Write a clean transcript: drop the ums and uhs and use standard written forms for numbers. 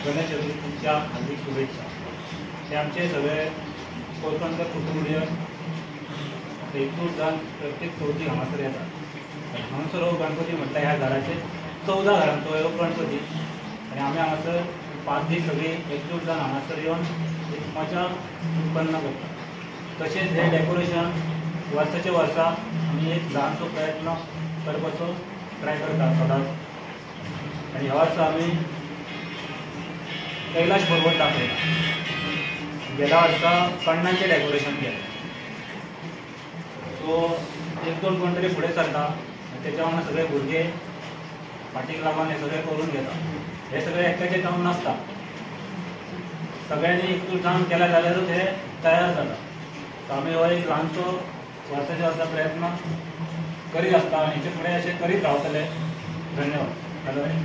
गणेश चतुर्थीच्या हार्दिक शुभेच्छा। हे आमचे सगळे कोळकणकर कुटुंबीय एकूण जाण प्रत्येक चवथीक हांगासर येतात। हांगासर गणपती म्हटल्यार ह्या घराचे 14 घरांचो हो गणपती आनी आमी हांगासर 5 दीस सगळी एकजूट जावन हांगासर येवन एक मजा उत्पन्न करतात। तशेंच हे डेकोरेशन वर्साचे वर्सा आमी एक ल्हानसो प्रयत्न करपाचो ट्राय करतात सदांच। आनी ह्या वर्सा आमी कैलाश पर्वत दाखयला। गेल्या वर्सा कण्णांचें डेकोरेशन केलें, सो एक दोन कोण तरी फुडें सरता तेच्या वांगडा सगळे भुरगे फाटीक लागून हे सगळें करून घेता। हे सगळें एकाचें काम नासता, सगळ्यांनी एकजूट जावन केल्या जाल्यारूच हे तयार जाता। सो आमी हो एक ल्हानसो वर्साच्या वर्सा प्रयत्न करीत आसता आनी हेचे फुडें अशें करीत रावतले। धन्यवाद।